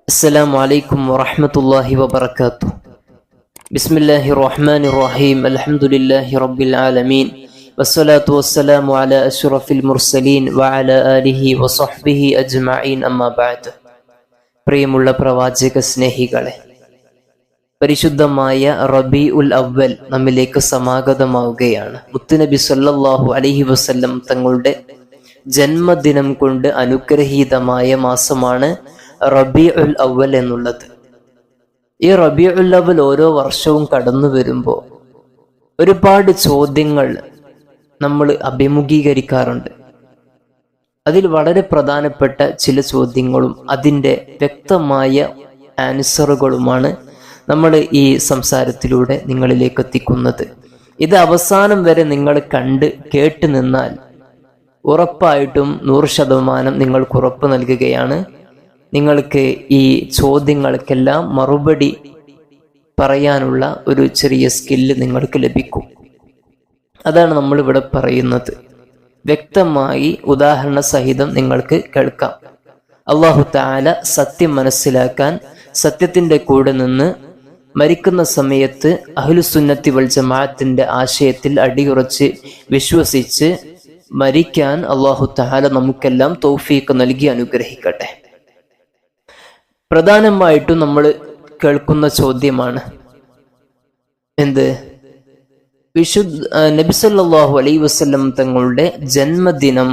السلام عليكم ورحمة الله وبركاته. بسم الله الرحمن الرحيم. الحمد لله رب العالمين والصلاة والسلام على أشرف المرسلين وعلى آله وصحبه أجمعين أما بعد. പ്രിയമുള്ള പ്രവാചക സ്നേഹികളെ, പരിശുദ്ധമായ റബീഉൽ അവ്വൽ നമ്മിലേക്ക് സമാഗതമാവുകയാണ്. മുത്തുനബി സല്ലല്ലാഹു അലൈഹി വസല്ലം തങ്ങളുടെ ജന്മദിനം കൊണ്ട് അനുഗ്രഹീതമായ മാസമാണ് റബീഉൽ അവ്വൽ എന്നുള്ളത്. ഈ റബീഉൽ അവ്വൽ ഓരോ വർഷവും കടന്നു വരുമ്പോൾ ഒരുപാട് ചോദ്യങ്ങൾ നമ്മൾ അഭിമുഖീകരിക്കാറുണ്ട്. അതിൽ വളരെ പ്രധാനപ്പെട്ട ചില ചോദ്യങ്ങളും അതിൻ്റെ വ്യക്തമായ ആൻസറുകളുമാണ് നമ്മൾ ഈ സംസാരത്തിലൂടെ നിങ്ങളിലേക്ക് എത്തിക്കുന്നത്. ഇത് അവസാനം വരെ നിങ്ങൾ കണ്ട് കേട്ട് നിന്നാൽ ഉറപ്പായിട്ടും 100% നിങ്ങൾക്ക് ഉറപ്പ് നൽകുകയാണ്, നിങ്ങൾക്ക് ഈ ചോദ്യങ്ങൾക്കെല്ലാം മറുപടി പറയാനുള്ള ഒരു ചെറിയ സ്കില്ല് നിങ്ങൾക്ക് ലഭിക്കും. അതാണ് നമ്മളിവിടെ പറയുന്നത്. വ്യക്തമായി ഉദാഹരണ സഹിതം നിങ്ങൾക്ക് കേൾക്കാം. അല്ലാഹു തആല സത്യം മനസ്സിലാക്കാൻ, സത്യത്തിന്റെ കൂടെ നിന്ന് മരിക്കുന്ന സമയത്ത് അഹ്ലുസുന്നത്തി വൽ ജമാഅത്തിന്റെ ആശയത്തിൽ അടിയുറച്ച് വിശ്വസിച്ച് മരിക്കാൻ അല്ലാഹു തആല നമുക്കെല്ലാം തൗഫീഖ് നൽകി അനുഗ്രഹിക്കട്ടെ. പ്രധാനമായിട്ടും നമ്മൾ കേൾക്കുന്ന ചോദ്യമാണ് എന്ത്? നബി സല്ലല്ലാഹു അലൈഹി വസല്ലം തങ്ങളുടെ ജന്മദിനം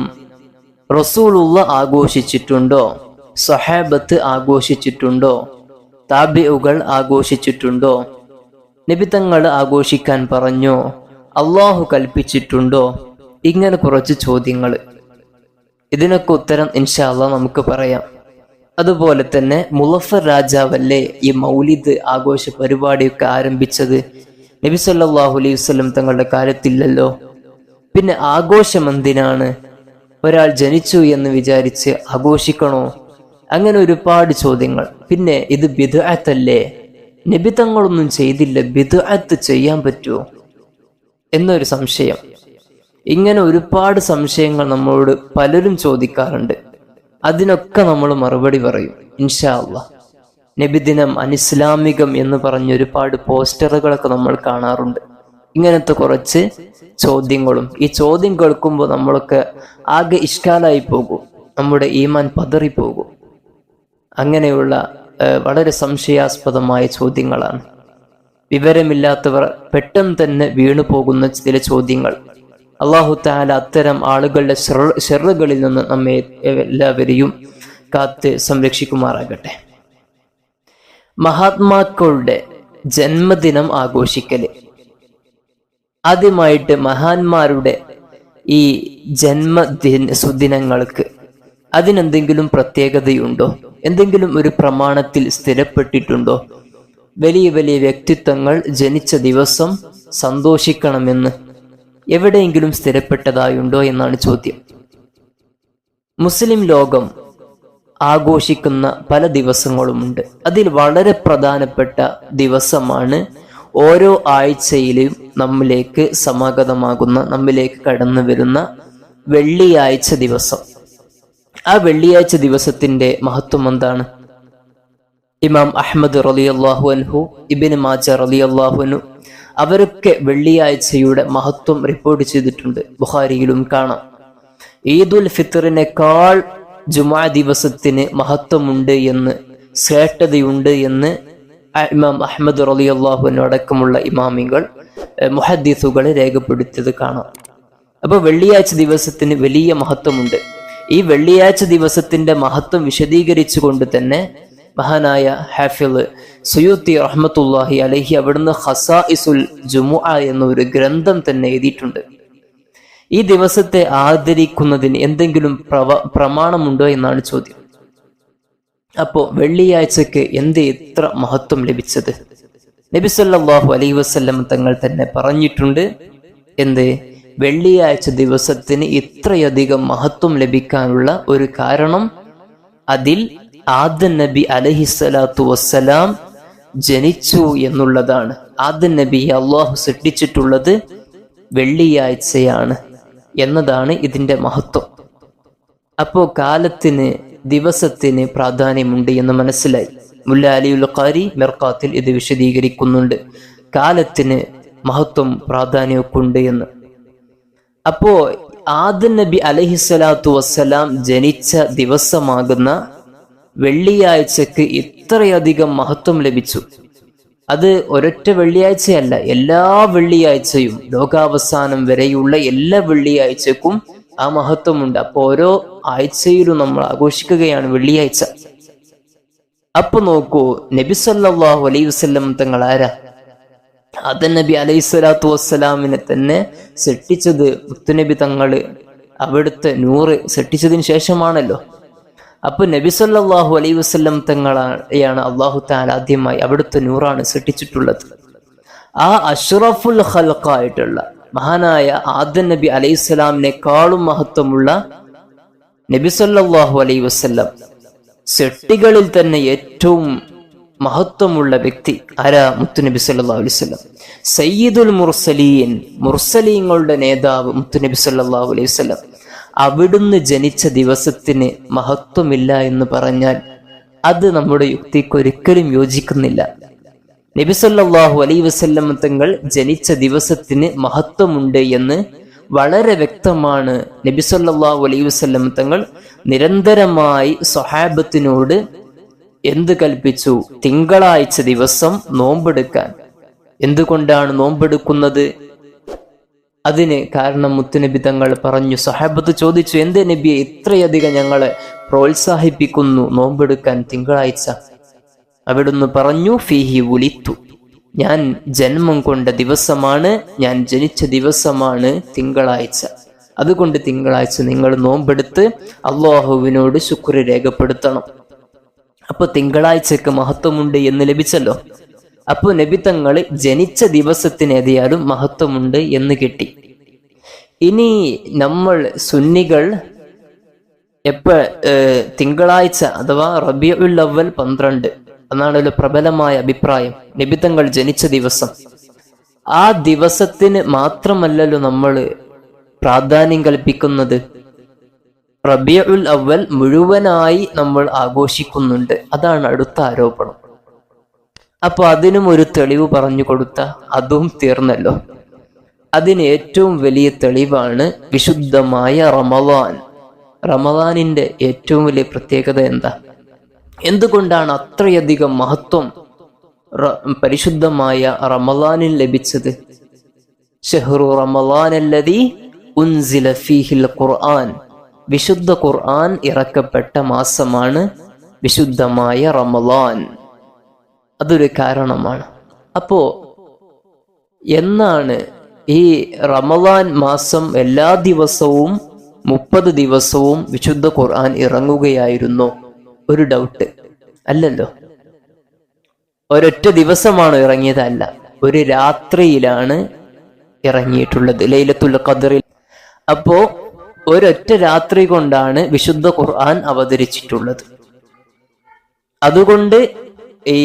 റസൂലുള്ള ആഘോഷിച്ചിട്ടുണ്ടോ? സഹാബത്ത് ആഘോഷിച്ചിട്ടുണ്ടോ? താബിഉകൾ ആഘോഷിച്ചിട്ടുണ്ടോ? നബി തങ്ങൾ ആഘോഷിക്കാൻ പറഞ്ഞോ? അള്ളാഹു കൽപ്പിച്ചിട്ടുണ്ടോ? ഇങ്ങനെ കുറച്ച് ചോദ്യങ്ങൾ. ഇതിനൊക്കെ ഉത്തരം ഇൻഷാ അല്ലാഹ് നമുക്ക് പറയാം. അതുപോലെ തന്നെ മുളഫർ രാജാവല്ലേ ഈ മൗലിദ് ആഘോഷ പരിപാടിയൊക്കെ ആരംഭിച്ചത്? നബി സല്ലല്ലാഹു അലൈഹി വസല്ലം തങ്ങളുടെ കാലത്തില്ലല്ലോ. പിന്നെ ആഘോഷം എന്തിനാണ്? ഒരാൾ ജനിച്ചു എന്ന് വിചാരിച്ച് ആഘോഷിക്കണോ? അങ്ങനെ ഒരുപാട് ചോദ്യങ്ങൾ. പിന്നെ ഇത് ബിദ്അത്തല്ലേ? നബി തങ്ങളൊന്നും ചെയ്തില്ല, ബിദ്അത്ത് ചെയ്യാൻ പറ്റുമോ എന്നൊരു സംശയം. ഇങ്ങനെ ഒരുപാട് സംശയങ്ങൾ നമ്മളോട് പലരും ചോദിക്കാറുണ്ട്. അതിനൊക്കെ നമ്മൾ മറുപടി പറയും ഇൻഷാ അല്ലാഹ്. നബിദിനം അനിസ്ലാമികം എന്ന് പറഞ്ഞ ഒരുപാട് പോസ്റ്ററുകളൊക്കെ നമ്മൾ കാണാറുണ്ട്. ഇങ്ങനത്തെ കുറച്ച് ചോദ്യങ്ങളും. ഈ ചോദ്യം കേൾക്കുമ്പോൾ നമ്മളൊക്കെ ആകെ ഇഷ്കാലായി പോകും, നമ്മുടെ ഈമാൻ പതറിപ്പോകും. അങ്ങനെയുള്ള വളരെ സംശയാസ്പദമായ ചോദ്യങ്ങളാണ്. വിവരമില്ലാത്തവർ പെട്ടെന്ന് തന്നെ വീണു പോകുന്ന ചില ചോദ്യങ്ങൾ. അല്ലാഹു തആല അത്തരം ആളുകളുടെ ശർറുകളിൽ നിന്ന് നമ്മെ എല്ലാവരെയും കാത്ത് സംരക്ഷിക്കുമാറാകട്ടെ. മഹാത്മാക്കളുടെ ജന്മദിനം ആഘോഷിക്കല്, ആദ്യമായിട്ട് മഹാന്മാരുടെ ഈ സുദിനങ്ങൾക്ക് അതിനെന്തെങ്കിലും പ്രത്യേകതയുണ്ടോ? എന്തെങ്കിലും ഒരു പ്രമാണത്തിൽ സ്ഥിരപ്പെട്ടിട്ടുണ്ടോ? വലിയ വലിയ വ്യക്തിത്വങ്ങൾ ജനിച്ച ദിവസം സന്തോഷിക്കണമെന്ന് എവിടെയെങ്കിലും സ്ഥിരപ്പെട്ടതായുണ്ടോ എന്നാണ് ചോദ്യം. മുസ്ലിം ലോകം ആഘോഷിക്കുന്ന പല ദിവസങ്ങളുമുണ്ട്. അതിൽ വളരെ പ്രധാനപ്പെട്ട ദിവസമാണ് ഓരോ ആഴ്ചയിലും നമ്മിലേക്ക് സമാഗതമാകുന്ന, നമ്മിലേക്ക് കടന്നു വരുന്ന വെള്ളിയാഴ്ച ദിവസം. ആ വെള്ളിയാഴ്ച ദിവസത്തിന്റെ മഹത്വം എന്താണ്? ഇമാം അഹ്മദ് റളിയല്ലാഹു അൻഹു, ഇബ്നു മാജ റളിയല്ലാഹു അൻഹു അവരൊക്കെ വെള്ളിയാഴ്ചയുടെ മഹത്വം റിപ്പോർട്ട് ചെയ്തിട്ടുണ്ട്. ബുഖാരിയിലും കാണാം. ഈദുൽ ഫിത്തറിനേക്കാൾ ജുമാ ദിവസത്തിന് മഹത്വമുണ്ട് എന്ന്, ശ്രേഷ്ഠതയുണ്ട് എന്ന് ഇമാം അഹ്മദ് റളിയല്ലാഹു അൻഹു അടക്കമുള്ള ഇമാമികൾ, മുഹദ്ദിസുകൾ രേഖപ്പെടുത്തിയത് കാണാം. അപ്പൊ വെള്ളിയാഴ്ച ദിവസത്തിന് വലിയ മഹത്വമുണ്ട്. ഈ വെള്ളിയാഴ്ച ദിവസത്തിന്റെ മഹത്വം വിശദീകരിച്ചു കൊണ്ട് തന്നെ മഹാനായ ഹാഫിള് സുയൂത്തി റഹ്മത്തുള്ളാഹി അലൈഹി അവിടുന്ന് ഖസാഇസുൽ ജുമുഅ എന്നൊരു ഗ്രന്ഥം തന്നെ എഴുതിയിട്ടുണ്ട്. ഈ ദിവസത്തെ ആദരിക്കുന്നതിന് എന്തെങ്കിലും പ്രമാണമുണ്ടോ എന്നാണ് ചോദ്യം. അപ്പോ വെള്ളിയാഴ്ചക്ക് ഇത്ര മഹത്വം ലഭിച്ചത്? നബി സല്ലല്ലാഹു അലൈഹി വസല്ലം തങ്ങൾ തന്നെ പറഞ്ഞിട്ടുണ്ട്. വെള്ളിയാഴ്ച ദിവസത്തിന് ഇത്രയധികം മഹത്വം ലഭിക്കാനുള്ള ഒരു കാരണം അതിൽ ആദം നബി അലൈഹിസ്സലാത്തു വസ്സലാം ജനിച്ചു എന്നുള്ളതാണ്. ആദം നബിയെ അള്ളാഹു സൃഷ്ടിച്ചിട്ടുള്ളത് വെള്ളിയാഴ്ചയാണ് എന്നതാണ് ഇതിന്റെ മഹത്വം. അപ്പോ കാലത്തിന്, ദിവസത്തിന് പ്രാധാന്യമുണ്ട് എന്ന് മനസ്സിലായി. മുല്ല അലിയുൽ ഖാരി മിർഖാത്തിൽ ഇത് വിശദീകരിക്കുന്നുണ്ട്, കാലത്തിന് മഹത്വം പ്രാധാന്യമൊക്കെ ഉണ്ട് എന്ന്. അപ്പോ ആദം നബി അലൈഹിസ്സലാത്തു വസ്സലാം ജനിച്ച ദിവസമാകുന്ന വെള്ളിയാഴ്ചക്ക് ഇത്രയധികം മഹത്വം ലഭിച്ചു. അത് ഒരൊറ്റ വെള്ളിയാഴ്ചയല്ല, എല്ലാ വെള്ളിയാഴ്ചയും ലോകാവസാനം വരെയുള്ള എല്ലാ വെള്ളിയാഴ്ചക്കും ആ മഹത്വമുണ്ട്. അപ്പൊ ഓരോ ആഴ്ചയിലും നമ്മൾ ആഘോഷിക്കുകയാണ് വെള്ളിയാഴ്ച. അപ്പൊ നോക്കൂ, നബി സല്ലല്ലാഹു അലൈഹി വസല്ലം തങ്ങൾ ആരാ? ആദം നബി അലൈഹി സ്വലാത്തു വസ്സലാമിനെ തന്നെ സൃഷ്ടിച്ചത് മുത്തുനബി തങ്ങള് അവിടുത്തെ നൂറ് സൃഷ്ടിച്ചതിന് ശേഷമാണല്ലോ. അപ്പൊ നബി സല്ലല്ലാഹു അലൈഹി വസല്ലം തങ്ങളെയാണ് അല്ലാഹു തആല ആദ്യമായി അവിടുത്തെ നൂറാണ് സൃഷ്ടിച്ചിട്ടുള്ളത്. ആ അഷ്റഫുൽ ഖൽഖായിട്ടുള്ള മഹാനായ ആദം നബി അലൈഹിസ്സലാമിനെക്കാളും മഹത്വമുള്ള നബി സല്ലല്ലാഹു അലൈഹി വസല്ലം, സൃഷ്ടികളിൽ തന്നെ ഏറ്റവും മഹത്വമുള്ള വ്യക്തി ആരാ? മുത്തുനബി സല്ലല്ലാഹു അലൈഹി വസല്ലം. സയ്യിദുൽ മുർസലീൻ, മുർസലീങ്ങളുടെ നേതാവ് മുത്തുനബി സല്ലല്ലാഹു അലൈഹി വസല്ലം. അവിടുന്ന് ജനിച്ച ദിവസത്തിന് മഹത്വമില്ല എന്ന് പറഞ്ഞാൽ അത് നമ്മുടെ യുക്തിക്കൊരിക്കലും യോജിക്കുന്നില്ല. നബി സല്ലല്ലാഹു അലൈഹി വസല്ലം തങ്ങൾ ജനിച്ച ദിവസത്തിന് മഹത്വമുണ്ട് എന്ന് വളരെ വ്യക്തമാണ്. നബി സല്ലല്ലാഹു അലൈഹി വസല്ലം തങ്ങൾ നിരന്തരമായി സ്വഹാബത്തിനോട് എന്ത് കൽപ്പിച്ചു? തിങ്കളാഴ്ച ദിവസം നോമ്പെടുക്കാൻ. എന്തുകൊണ്ടാണ് നോമ്പെടുക്കുന്നത്? അതിന് കാരണം മുത്തുനബി തങ്ങൾ പറഞ്ഞു. സ്വഹാബത്ത് ചോദിച്ചു, എന്തേ നബിയെ ഇത്രയധികം ഞങ്ങളെ പ്രോത്സാഹിപ്പിക്കുന്നു നോമ്പെടുക്കാൻ തിങ്കളാഴ്ച? അവിടുന്ന് പറഞ്ഞു, ഫീഹി വുലിത്തു, ഞാൻ ജന്മം കൊണ്ട ദിവസമാണ്, ഞാൻ ജനിച്ച ദിവസമാണ് തിങ്കളാഴ്ച. അതുകൊണ്ട് തിങ്കളാഴ്ച നിങ്ങൾ നോമ്പെടുത്ത് അല്ലാഹുവിനോട് ശുക്ർ രേഖപ്പെടുത്തണം. അപ്പൊ തിങ്കളാഴ്ചക്ക് മഹത്വമുണ്ട് എന്ന് ലഭിച്ചല്ലോ. അപ്പൊ നബി തങ്ങൾ ജനിച്ച ദിവസത്തിന് ഏതായാലും മഹത്വമുണ്ട് എന്ന് കിട്ടി. ഇനി നമ്മൾ സുന്നികൾ തിങ്കളാഴ്ച അഥവാ റബീഉൽ അവ്വൽ 12 എന്നാണല്ലോ പ്രബലമായ അഭിപ്രായം, നബി തങ്ങൾ ജനിച്ച ദിവസം. ആ ദിവസത്തിന് മാത്രമല്ലല്ലോ നമ്മൾ പ്രാധാന്യം കൽപ്പിക്കുന്നത്, റബീഉൽ അവ്വൽ മുഴുവനായി നമ്മൾ ആഘോഷിക്കുന്നുണ്ട്. അതാണ് അടുത്ത ആരോപണം. അപ്പൊ അതിനും ഒരു തെളിവ് പറഞ്ഞു കൊടുത്ത അതും തീർന്നല്ലോ. അതിന് ഏറ്റവും വലിയ തെളിവാണ് വിശുദ്ധമായ റമളാൻ. റമളാനിന്റെ ഏറ്റവും വലിയ പ്രത്യേകത എന്താ? എന്തുകൊണ്ടാണ് അത്രയധികം മഹത്വം പരിശുദ്ധമായ റമളാനിൽ ലഭിച്ചത്? ശഹ്റു റമളാനല്ലദീ ഉൻസില ഫീഹിൽ ഖുർആൻ, വിശുദ്ധ ഖുർആൻ ഇറക്കപ്പെട്ട മാസമാണ് വിശുദ്ധമായ റമളാൻ. അതൊരു കാരണമാണ്. അപ്പോ എന്നാണ് ഈ റമളാൻ മാസം എല്ലാ ദിവസവും 30 ദിവസവും വിശുദ്ധ ഖുർആൻ ഇറങ്ങുകയായിരുന്നു? ഒരു ഡൗട്ട് അല്ലല്ലോ. ഒരൊറ്റ ദിവസമാണ് ഇറങ്ങിയതല്ല, ഒരു രാത്രിയിലാണ് ഇറങ്ങിയിട്ടുള്ളത്, ലൈലത്തുൽ ഖദ്റിൽ. അപ്പോ ഒരൊറ്റ രാത്രി കൊണ്ടാണ് വിശുദ്ധ ഖുർആൻ അവതരിച്ചിട്ടുള്ളത്. അതുകൊണ്ട് ഈ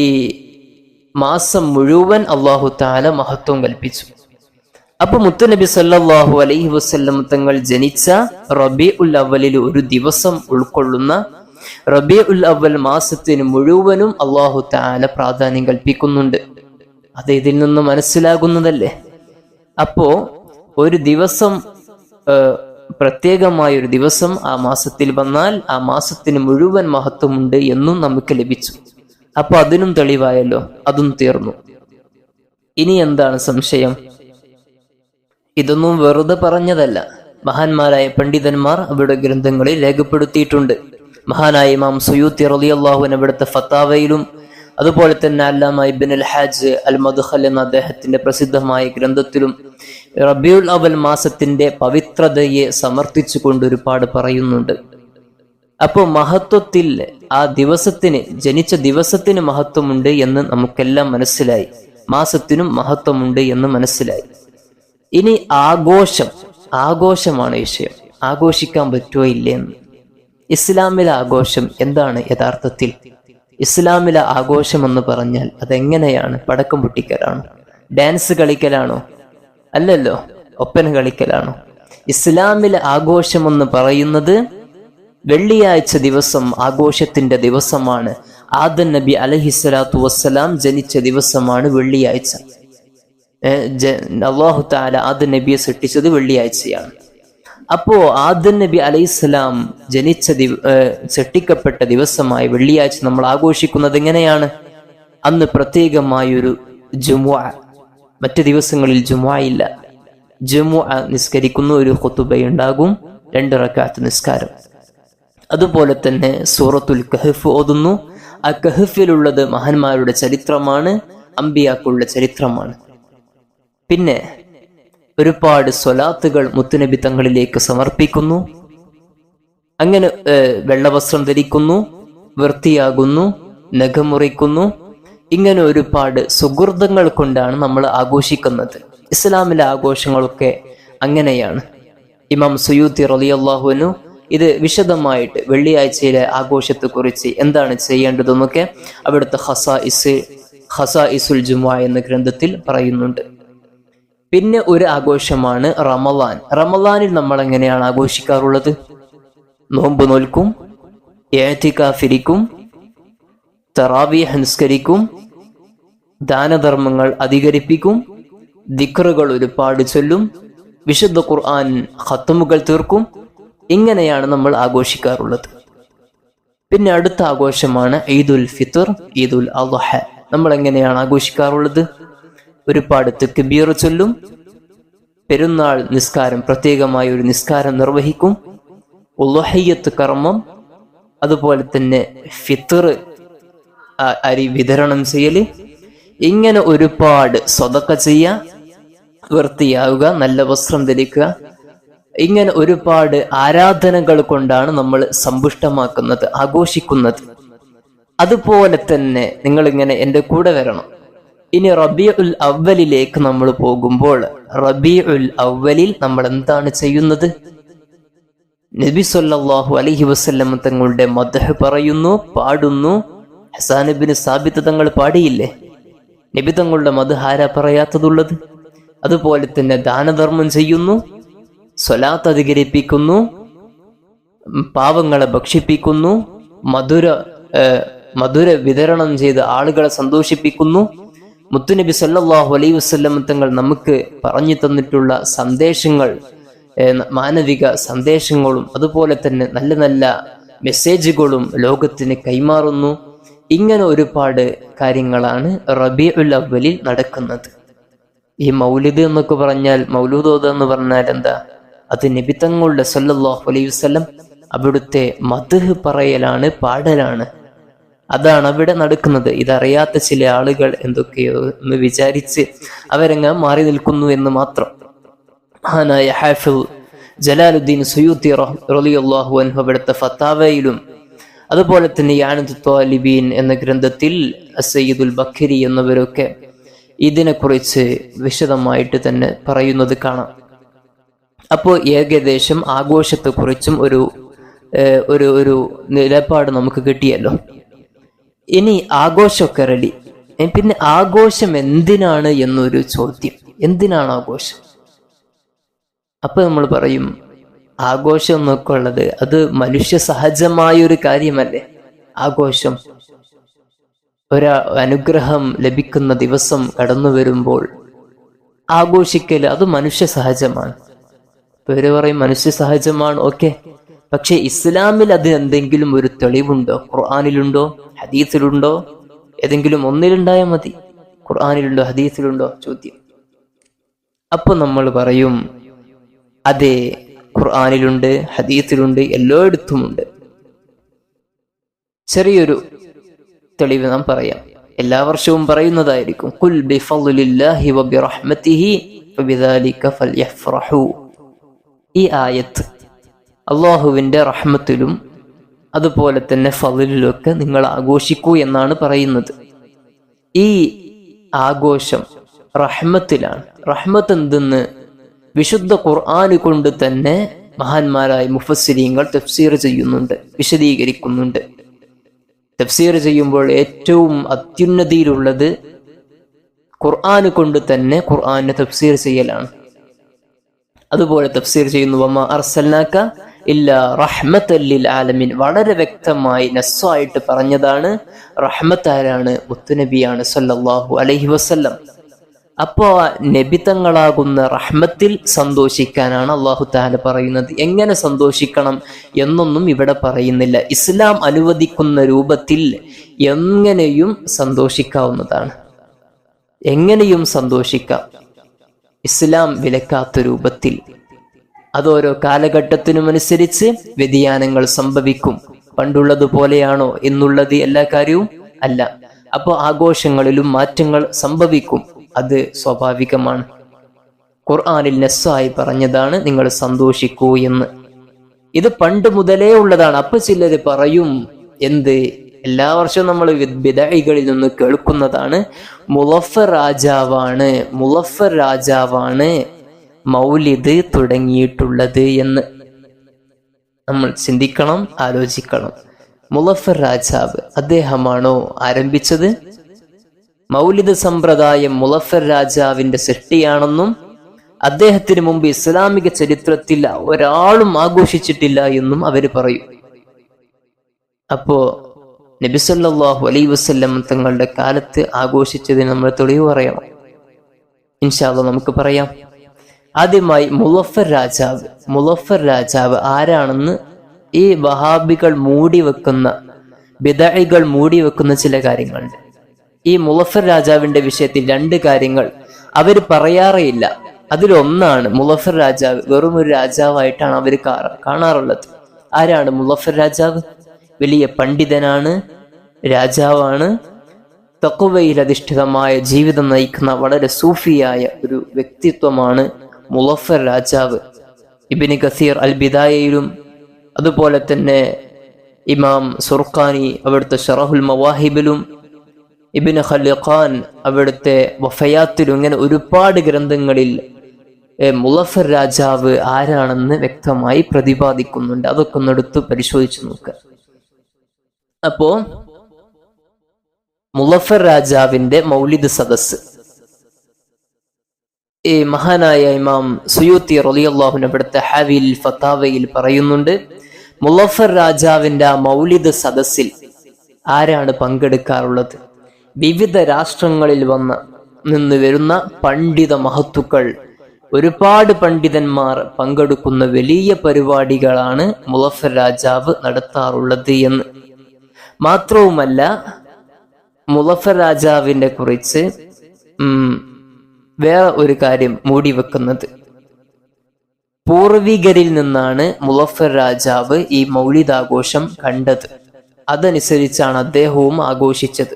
മാസം മുഴുവൻ അല്ലാഹു തആല മഹത്വം കൽപ്പിച്ചു. അപ്പൊ മുത്തുനബി സല്ലല്ലാഹു അലൈഹി വസല്ലം തങ്ങൾ ജനിച്ച റബീഉൽ അവ്വലിൽ ഒരു ദിവസം ഉൾക്കൊള്ളുന്ന റബീഉൽ അവ്വൽ മാസത്തിന് മുഴുവനും അല്ലാഹു തആല പ്രാധാന്യം കൽപ്പിക്കുന്നുണ്ട്. അത് ഇതിൽ നിന്ന് മനസ്സിലാകുന്നതല്ലേ. അപ്പോ ഒരു ദിവസം, പ്രത്യേകമായ ഒരു ദിവസം ആ മാസത്തിൽ വന്നാൽ ആ മാസത്തിന് മുഴുവൻ മഹത്വമുണ്ട് എന്നും നമുക്ക് ലഭിച്ചു. അപ്പൊ അതിനും തെളിവായല്ലോ, അതും തീർന്നു. ഇനി എന്താണ് സംശയം? ഇതൊന്നും വെറുതെ പറഞ്ഞതല്ല, മഹാന്മാരായ പണ്ഡിതന്മാർ അവരുടെ ഗ്രന്ഥങ്ങളിൽ രേഖപ്പെടുത്തിയിട്ടുണ്ട്. മഹാനായ ഇമാം സുയൂത്തി റളിയല്ലാഹു അൻഹു അവിടുത്തെ ഫത്താവയിലും, അതുപോലെ തന്നെ അല്ലാമ ഇബ്നുൽ ഹാജ് അൽ മദ്ഖൽ എന്ന അദ്ദേഹത്തിന്റെ പ്രസിദ്ധമായ ഗ്രന്ഥത്തിലും റബീഉൽ അവൽ മാസത്തിന്റെ പവിത്രതയെ സമർത്ഥിച്ചുകൊണ്ട് ഒരുപാട് പറയുന്നുണ്ട്. അപ്പോ മഹത്വത്തിൽ ആ ദിവസത്തിന്, ജനിച്ച ദിവസത്തിന് മഹത്വമുണ്ട് എന്ന് നമുക്കെല്ലാം മനസ്സിലായി, മാസത്തിനും മഹത്വമുണ്ട് എന്ന് മനസ്സിലായി. ഇനി ആഘോഷമാണ് വിഷയം. ആഘോഷിക്കാൻ പറ്റുമോ ഇല്ലെന്ന്. ഇസ്ലാമിലെ ആഘോഷം എന്താണ് യഥാർത്ഥത്തിൽ? ഇസ്ലാമിലെ ആഘോഷം എന്ന് പറഞ്ഞാൽ അതെങ്ങനെയാണ്? പടക്കം പൊട്ടിക്കലാണോ? ഡാൻസ് കളിക്കലാണോ? അല്ലല്ലോ. ഒപ്പന കളിക്കലാണോ? ഇസ്ലാമിലെ ആഘോഷം എന്ന് പറയുന്നത് വെള്ളിയാഴ്ച ദിവസം ആഘോഷത്തിന്റെ ദിവസമാണ്. ആദം നബി അലൈഹിസ്സലാത്തു വസ്സലാം ജനിച്ച ദിവസമാണ് വെള്ളിയാഴ്ച. അല്ലാഹു തആല ആദം നബിയെ സൃഷ്ടിച്ചത് വെള്ളിയാഴ്ചയാണ്. അപ്പോ ആദം നബി അലൈഹിസ്സലാം സൃഷ്ടിക്കപ്പെട്ട ദിവസമായ വെള്ളിയാഴ്ച നമ്മൾ ആഘോഷിക്കുന്നത് എങ്ങനെയാണ്? അന്ന് പ്രത്യേകമായൊരു ജുമുഅ, മറ്റു ദിവസങ്ങളിൽ ജുമുഅ ഇല്ല. ജുമുഅ നിസ്കരിക്കുന്നു, ഒരു ഖുതുബയുണ്ടാകും, 2 റക്അത്ത് നിസ്കാരം. അതുപോലെ തന്നെ സൂറത്തുൽ കഹ്ഫ് ഓതുന്നു. ആ കഹ്ഫിലുള്ളത് മഹാന്മാരുടെ ചരിത്രമാണ്, അമ്പിയാക്കളുടെ ചരിത്രമാണ്. പിന്നെ ഒരുപാട് സ്വലാത്തുകൾ മുത്തുനബി തങ്ങളിലേക്ക് സമർപ്പിക്കുന്നു. അങ്ങനെ വെള്ളവസ്ത്രം ധരിക്കുന്നു, വൃത്തിയാകുന്നു, നഖമുറിക്കുന്നു. ഇങ്ങനെ ഒരുപാട് സുഹൃതങ്ങൾ കൊണ്ടാണ് നമ്മൾ ആഘോഷിക്കുന്നത്. ഇസ്ലാമിലെ ആഘോഷങ്ങളൊക്കെ അങ്ങനെയാണ്. ഇമാം സുയൂത്തി റളിയല്ലാഹു അൻഹു ഇത് വിശദമായിട്ട് വെള്ളിയാഴ്ചയിലെ ആഘോഷത്തെക്കുറിച്ച് എന്താണ് ചെയ്യേണ്ടതെന്നൊക്കെ അവിടുത്തെ ഖസാഇസുൽ ജുമുഅ എന്ന ഗ്രന്ഥത്തിൽ പറയുന്നുണ്ട്. പിന്നെ ഒരു ആഘോഷമാണ് റമളാൻ. റമളാനിൽ നമ്മൾ എങ്ങനെയാണ് ആഘോഷിക്കാറുള്ളത്? നോമ്പ് നോൽക്കും, ഇഅ്തികാഫിരിക്കും, തറാവീഹ് നിസ്കരിക്കും, ദാനധർമ്മങ്ങൾ അധികരിപ്പിക്കും, ദിക്റുകൾ ഒരുപാട് ചൊല്ലും, വിശുദ്ധ ഖുർആൻ ഖത്മുകൾ തീർക്കും. ഇങ്ങനെയാണ് നമ്മൾ ആഘോഷിക്കാറുള്ളത്. പിന്നെ അടുത്ത ആഘോഷമാണ് ഈദുൽ ഫിത്ർ, ഈദുൽ അദ്ഹ. നമ്മൾ എങ്ങനെയാണ് ആഘോഷിക്കാറുള്ളത്? ഒരുപാട് തക്ബീർ ചൊല്ലും, പെരുന്നാൾ നിസ്കാരം, പ്രത്യേകമായ ഒരു നിസ്കാരം നിർവഹിക്കും, ഉളുഹിയ്യത്ത് കർമ്മം, അതുപോലെ തന്നെ ഫിത്ർ അരി വിതരണം ചെയ്യല്, ഇങ്ങനെ ഒരുപാട് സ്വതക്ക ചെയ്യുക, വൃത്തിയാവുക, നല്ല വസ്ത്രം ധരിക്കുക. ഇങ്ങനെ ഒരുപാട് ആരാധനകൾ കൊണ്ടാണ് നമ്മൾ സമ്പുഷ്ടമാക്കുന്നത്, ആഘോഷിക്കുന്നത്. അതുപോലെ തന്നെ നിങ്ങൾ ഇങ്ങനെ എൻ്റെ കൂടെ വരണം. ഇനി റബീഉൽ അവ്വലിലേക്ക് നമ്മൾ പോകുമ്പോൾ, റബീഉൽ അവ്വലിൽ നമ്മൾ എന്താണ് ചെയ്യുന്നത്? നബി സല്ലല്ലാഹു അലൈഹി വസല്ലം തങ്ങളുടെ മദ്ഹ് പറയുന്നു, പാടുന്നു. ഹസാൻ ഇബ്നു സാബിത്ത് തങ്ങൾ പാടിയില്ലേ? നബി തങ്ങളുടെ മദ്ഹ് ആരാ പറയാത്തതുള്ളത്? അതുപോലെ തന്നെ ദാനധർമ്മം ചെയ്യുന്നു, സ്വലാത്ത് അധികരിപ്പിക്കുന്നു, പാവങ്ങളെ ഭക്ഷിപ്പിക്കുന്നു, മധുര വിതരണം ചെയ്ത് ആളുകളെ സന്തോഷിപ്പിക്കുന്നു. മുത്തുനബി സല്ലല്ലാഹു അലൈഹി വസല്ലം തങ്ങൾ നമുക്ക് പറഞ്ഞു തന്നിട്ടുള്ള സന്ദേശങ്ങൾ, മാനവിക സന്ദേശങ്ങളും അതുപോലെ തന്നെ നല്ല നല്ല മെസ്സേജുകളും ലോകത്തിന് കൈമാറുന്നു. ഇങ്ങനെ ഒരുപാട് കാര്യങ്ങളാണ് റബീഉൽ അവ്വലിൽ നടക്കുന്നത്. ഈ മൗലിദ് എന്നൊക്കെ പറഞ്ഞാൽ, മൗലൂദ് ഓതുക എന്ന് പറഞ്ഞാൽ എന്താ? അത് നബി തങ്ങളുടെ സല്ലല്ലാഹു അലൈഹി വസല്ലം അവിടുത്തെ മദ്ഹ് പറയലാണ്, പാടലാണ്. അതാണ് അവിടെ നടക്കുന്നത്. ഇതറിയാത്ത ചില ആളുകൾ എന്തൊക്കെയോ എന്ന് വിചാരിച്ച് അവരങ്ങ് മാറി നിൽക്കുന്നു എന്ന് മാത്രം. മഹാനായ ഹാഫിദ് ജലാലുദ്ദീൻ സുയൂത്തി റളിയല്ലാഹു അൻഹു അവിടുത്തെ ഫത്താവയിലും അതുപോലെ തന്നെ യാനത്തുൽ ത്വാലിബീൻ എന്ന ഗ്രന്ഥത്തിൽ സയ്യിദുൽ ബഖരി എന്നിവരൊക്കെ ഇതിനെക്കുറിച്ച് വിശദമായിട്ട് തന്നെ പറയുന്നത് കാണാം. അപ്പോൾ ഏകദേശം ആഘോഷത്തെക്കുറിച്ചും ഒരു നിലപാട് നമുക്ക് കിട്ടിയല്ലോ. ഇനി ആഘോഷമൊക്കെ റെഡി. പിന്നെ ആഘോഷം എന്തിനാണ് എന്നൊരു ചോദ്യം. എന്തിനാണ് ആഘോഷം? അപ്പൊ നമ്മൾ പറയും, ആഘോഷം എന്നൊക്കെ ഉള്ളത് അത് മനുഷ്യ സഹജമായൊരു കാര്യമല്ലേ. ആഘോഷം അനുഗ്രഹം ലഭിക്കുന്ന ദിവസം കടന്നു വരുമ്പോൾ ആഘോഷിക്കല് അത് മനുഷ്യ സഹജമാണ്. പേര് പറയും മനുഷ്യ സഹജമാണ്, ഓക്കെ. പക്ഷെ ഇസ്ലാമിൽ അത് എന്തെങ്കിലും ഒരു തെളിവുണ്ടോ? ഖുർആനിലുണ്ടോ? ഹദീസിലുണ്ടോ? ഏതെങ്കിലും ഒന്നിലുണ്ടായാൽ മതി. ഖുർആനിലുണ്ടോ? ഹദീസിലുണ്ടോ? ചോദ്യം. അപ്പൊ നമ്മൾ പറയും, അതെ, ഖുർആനിലുണ്ട്, ഹദീസിലുണ്ട്, എല്ലായിടത്തുമുണ്ട്. ചെറിയൊരു തെളിവ് നാം പറയാം. എല്ലാ വർഷവും പറയുന്നതായിരിക്കും. ഖുൽ ബിഫളില്ലാഹി വബിറഹ്മതിഹി ഫബിദാലിക ഫൽയഫ്റഹു. ഈ ആയത്ത് അള്ളാഹുവിന്റെ റഹ്മത്തിലും അതുപോലെ തന്നെ ഫളിലൊക്കെ നിങ്ങൾ ആഘോഷിക്കൂ എന്നാണ് പറയുന്നത്. ഈ ആഘോഷം റഹ്മത്തിലാണ്. റഹ്മത്ത് എന്തെന്ന് വിശുദ്ധ ഖുർആന് കൊണ്ട് തന്നെ മഹാന്മാരായ മുഫസ്സിരീങ്ങൾ തഫ്സീർ ചെയ്യുന്നുണ്ട്, വിശദീകരിക്കുന്നുണ്ട്. തഫ്സീർ ചെയ്യുമ്പോൾ ഏറ്റവും അത്യുന്നതിയിലുള്ളത് ഖുർആന് കൊണ്ട് തന്നെ ഖുർആനെ തഫ്സീർ ചെയ്യലാണ്. അതുപോലെ തഫ്സീർ ചെയ്യുന്നു, വമാ അർസൽനാക ഇല്ല റഹ്മത്തൻ ലിൽ ആലമീൻ. വളരെ വ്യക്തമായി നസ്സായിട്ട് പറഞ്ഞതാണ്. റഹ്മത്താരാണ്? മുത്തുനബിയാണ് സല്ലല്ലാഹു അലൈഹി വസല്ലം. അപ്പോ നബിതങ്ങളാകുന്ന റഹ്മത്തിൽ സന്തോഷിക്കാനാണ് അല്ലാഹു തആല പറയുന്നത്. എങ്ങനെ സന്തോഷിക്കണം എന്നൊന്നും ഇവിടെ പറയുന്നില്ല. ഇസ്ലാം അനുവദിക്കുന്ന രൂപത്തിൽ എങ്ങനെയും സന്തോഷിക്കാവുന്നതാണ്. എങ്ങനെയും സന്തോഷിക്കാം. ഇസ്ലാം വിലക്കാത്ത രൂപത്തിൽ. അതോരോ കാലഘട്ടത്തിനുമനുസരിച്ച് വ്യതിയാനങ്ങൾ സംഭവിക്കും. പണ്ടുള്ളതുപോലെയാണോ എന്നുള്ളത് എല്ലാ കാര്യവും അല്ല. അപ്പോൾ ആഘോഷങ്ങളിലും മാറ്റങ്ങൾ സംഭവിക്കും. അത് സ്വാഭാവികമാണ്. ഖുർആനിൽ നസ്സായി പറഞ്ഞതാണ് നിങ്ങൾ സന്തോഷിക്കൂ എന്ന്. ഇത് പണ്ട് മുതലേ ഉള്ളതാണ്. അപ്പൊ ചിലര് പറയും, എന്ത്, എല്ലാ വർഷവും നമ്മൾ ബിദഅകളിൽ നിന്ന് കേൾക്കുന്നതാണ്, മുളഫർ രാജാവാണ് മൗലിദ് തുടങ്ങിയിട്ടുള്ളത് എന്ന്. നമ്മൾ ചിന്തിക്കണം, ആലോചിക്കണം. മുളഫർ രാജാവ് അദ്ദേഹമാണോ ആരംഭിച്ചത്? മൗലിദ് സമ്പ്രദായം മുളഫർ രാജാവിന്റെ സൃഷ്ടിയാണെന്നും അദ്ദേഹത്തിന് മുമ്പ് ഇസ്ലാമിക ചരിത്രത്തിൽ ഒരാളും ആഘോഷിച്ചിട്ടില്ല എന്നും അവര് പറയും. അപ്പോ നബി സല്ലല്ലാഹു അലൈഹി വസല്ലം തങ്ങളുടെ കാലത്ത് ആഘോഷിച്ചതിന് നമ്മൾ തെളിവ് പറയണം. ഇൻഷാ അല്ലാഹ് നമുക്ക് പറയാം. ആദ്യമായി മുളഫർ രാജാവ് ആരാണെന്ന് ഈ വഹാബികൾ മൂടിവെക്കുന്ന, ബിദഅകൾ മൂടിവെക്കുന്ന ചില കാര്യങ്ങളുണ്ട്. ഈ മുളഫർ രാജാവിന്റെ വിഷയത്തിൽ രണ്ട് കാര്യങ്ങൾ അവർ പറയാറേയില്ല. അതിലൊന്നാണ്, മുളഫർ രാജാവ് വെറും ഒരു രാജാവായിട്ടാണ് അവർ കാണാറുള്ളത്. ആരാണ് മുളഫർ രാജാവ്? വലിയ പണ്ഡിതനാണ്, രാജാവാണ്, തഖ്വയിൽ അധിഷ്ഠിതമായ ജീവിതം നയിക്കുന്ന വളരെ സൂഫിയായ ഒരു വ്യക്തിത്വമാണ് മുളഫർ രാജാവ്. ഇബ്നു കസീർ അൽ ബിദായയിലും അതുപോലെ തന്നെ ഇമാം സുർഖാനി അവിടുത്തെ ശറഹുൽ മവാഹിബിലും ഇബ്നു ഖൽഖാൻ അവിടുത്തെ വഫയാത്തിലും ഇങ്ങനെ ഒരുപാട് ഗ്രന്ഥങ്ങളിൽ മുളഫർ രാജാവ് ആരാണെന്ന് വ്യക്തമായി പ്രതിപാദിക്കുന്നുണ്ട്. അതൊക്കെ ഒന്ന് എടുത്ത് പരിശോധിച്ചു നോക്കുക. അപ്പോ മുളഫർ രാജാവിന്റെ മൗലിദ് സദസ് ഈ മഹാനായ ഇമാം സുയൂത്തി റളിയല്ലാഹു അൻഹു അവിടുത്തെ ഹവീൽ ഫതാവയിൽ പറയുന്നുണ്ട്, മുളഫർ രാജാവിന്റെ ആ മൗലിദ് സദസ്സിൽ ആരാണ് പങ്കെടുക്കാറുള്ളത്? വിവിധ രാഷ്ട്രങ്ങളിൽ നിന്ന് വരുന്ന പണ്ഡിത മഹത്തുക്കൾ, ഒരുപാട് പണ്ഡിതന്മാർ പങ്കെടുക്കുന്ന വലിയ പരിപാടികളാണ് മുളഫർ രാജാവ് നടത്താറുള്ളത് എന്ന്. മാത്രവുമല്ല, മുളഫർ രാജാവിനെ കുറിച്ച് വേറെ ഒരു കാര്യം മൂടിവെക്കുന്നത്, പൂർവികരിൽ നിന്നാണ് മുളഫർ രാജാവ് ഈ മൗലിദാഘോഷം കണ്ടത്. അതനുസരിച്ചാണ് അദ്ദേഹവും ആഘോഷിച്ചത്.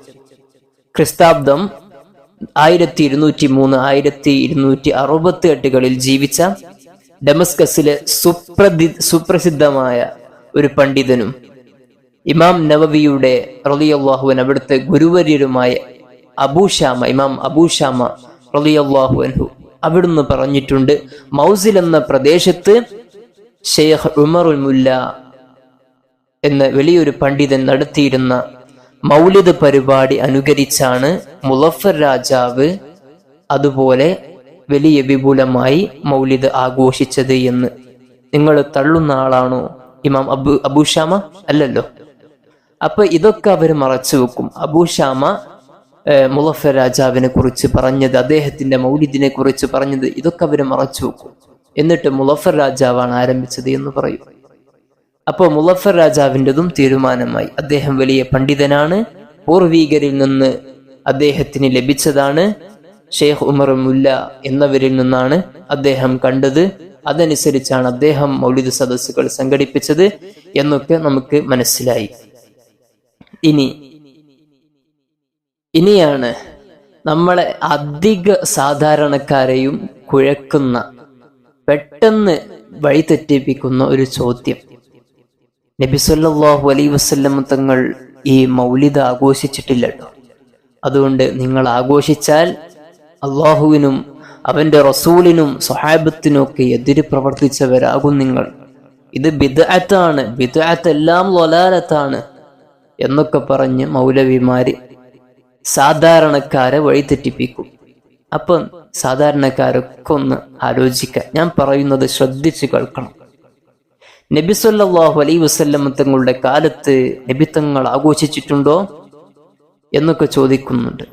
ക്രിസ്താബ്ദം 1203 1268 ജീവിച്ച ഡമസ്കസിലെ സുപ്രസിദ്ധമായ ഒരു പണ്ഡിതനും ഇമാം നവവിയുടെ റളിയല്ലാഹു അൻഹു അവിടുത്തെ ഗുരുവര്യരുമായ ഇമാം അബൂശാമ റളിയല്ലാഹു അൻഹു അവിടുന്ന് പറഞ്ഞിട്ടുണ്ട്, മൗസിൽ എന്ന പ്രദേശത്ത് ഷെയ്ഖ് ഉമറുൽ മുല്ല എന്ന വലിയൊരു പണ്ഡിതൻ നടത്തിയിരുന്ന മൗലിദ് പരിപാടി അനുകരിച്ചാണ് മുളഫർ രാജാവ് അതുപോലെ വലിയ വിപുലമായി മൗലിദ് ആഘോഷിച്ചത് എന്ന്. നിങ്ങൾ തള്ളുന്ന ആളാണോ ഇമാം അബൂശാമ? അല്ലല്ലോ. അപ്പൊ ഇതൊക്കെ അവർ മറച്ചു വെക്കും. അബൂശാമ മുളഫർ രാജാവിനെ കുറിച്ച് പറഞ്ഞത്, അദ്ദേഹത്തിന്റെ മൗലിദിനെ കുറിച്ച് പറഞ്ഞത്, ഇതൊക്കെ അവർ മറച്ചു വെക്കും. എന്നിട്ട് മുളഫർ രാജാവാണ് ആരംഭിച്ചത് എന്ന് പറയും. അപ്പോ മുളഫർ രാജാവിൻ്റെതും തീരുമാനമായി. അദ്ദേഹം വലിയ പണ്ഡിതനാണ്, പൂർവീകരിൽ നിന്ന് അദ്ദേഹത്തിന് ലഭിച്ചതാണ്, ഷെയ്ഖ് ഉമർ മുല്ല എന്നവരിൽ നിന്നാണ് അദ്ദേഹം കണ്ടത്. അതനുസരിച്ചാണ് അദ്ദേഹം മൗലിദ് സദസ്സുകൾ സംഘടിപ്പിച്ചത് എന്നൊക്കെ നമുക്ക് മനസ്സിലായി. ഇനിയാണ് നമ്മളെ അധിക സാധാരണക്കാരെയും കുഴക്കുന്ന, പെട്ടെന്ന് വഴിതെറ്റിപ്പിക്കുന്ന ഒരു ചോദ്യം. നബി സല്ലല്ലാഹു അലൈഹി വസല്ലം തങ്ങൾ ഈ മൗലിദ് ആഘോഷിച്ചിട്ടില്ലല്ലോ, അതുകൊണ്ട് നിങ്ങൾ ആഘോഷിച്ചാൽ അള്ളാഹുവിനും അവന്റെ റസൂലിനും സ്വഹാബത്തിനും ഒക്കെ എതിര് പ്രവർത്തിച്ചവരാകും നിങ്ങൾ. ഇത് ബിദ്അത്താണ്, ബിദ്അത്ത് എല്ലാം ളലാലത്താണ് എന്നൊക്കെ പറഞ്ഞ് മൗലവിമാര് സാധാരണക്കാരെ വഴിതെറ്റിപ്പിക്കും. അപ്പം സാധാരണക്കാരൊക്കെ ഒന്ന് ആലോചിക്കാൻ, ഞാൻ പറയുന്നത് ശ്രദ്ധിച്ചു കേൾക്കണം. നബി സല്ലല്ലാഹു അലൈഹി വസല്ലം തങ്ങളുടെ കാലത്ത് നബി തങ്ങൾ ആഘോഷിച്ചിട്ടുണ്ടോ എന്നൊക്കെ ചോദിക്കുന്നുണ്ട്.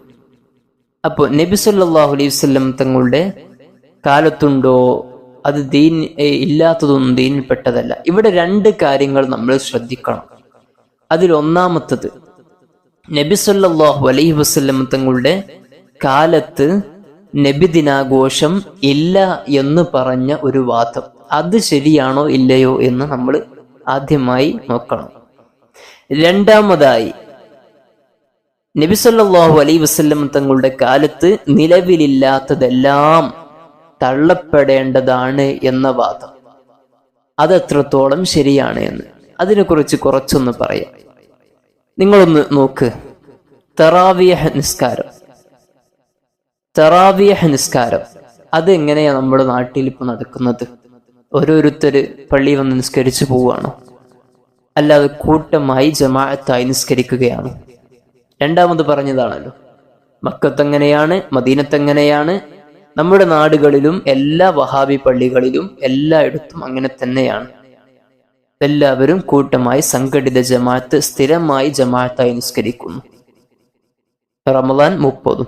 അപ്പോൾ നബി സല്ലല്ലാഹു അലൈഹി വസല്ലം തങ്ങളുടെ കാലത്തുണ്ടോ, അത് ദീൻ ഇല്ലാത്തതൊന്നും ദീനിൽപ്പെട്ടതല്ല. ഇവിടെ രണ്ട് കാര്യങ്ങൾ നമ്മൾ ശ്രദ്ധിക്കണം. അതിലൊന്നാമത്തത്, നബി സല്ലല്ലാഹു അലൈഹി വസല്ലം തങ്ങളുടെ കാലത്ത് നബിദിനാഘോഷം ഇല്ല എന്ന് പറഞ്ഞ ഒരു വാദം, അത് ശരിയാണോ ഇല്ലയോ എന്ന് നമ്മൾ ആദ്യമായി നോക്കണം. രണ്ടാമതായി, നബി സല്ലല്ലാഹു അലൈഹി വസല്ലം തങ്ങളുടെ കാലത്ത് നിലവിലില്ലാത്തതെല്ലാം തള്ളപ്പെടേണ്ടതാണ് എന്ന വാദം, അതെത്രത്തോളം ശരിയാണ് എന്ന് അതിനെക്കുറിച്ച് കുറച്ചൊന്ന് പറയാം. നിങ്ങളൊന്ന് നോക്ക്. തറാവിയഹ് നിസ്കാരം അതെങ്ങനെയാ നമ്മുടെ നാട്ടിൽ ഇപ്പൊ നടക്കുന്നത്? ഓരോരുത്തര് പള്ളി വന്ന് നിസ്കരിച്ചു പോവുകയാണോ? അല്ലാതെ കൂട്ടമായി ജമാഅത്തായി നിസ്കരിക്കുകയാണ്? രണ്ടാമത് പറഞ്ഞതാണല്ലോ, മക്കത്തെങ്ങനെയാണ്, മദീനത്തെങ്ങനെയാണ്, നമ്മുടെ നാടുകളിലും എല്ലാ വഹാബി പള്ളികളിലും എല്ലായിടത്തും അങ്ങനെ തന്നെയാണ്. എല്ലാവരും കൂട്ടമായി സംഘടിത ജമാഅത്ത്, സ്ഥിരമായി ജമാഅത്തായി നിസ്കരിക്കുന്നു. റമദാൻ 30.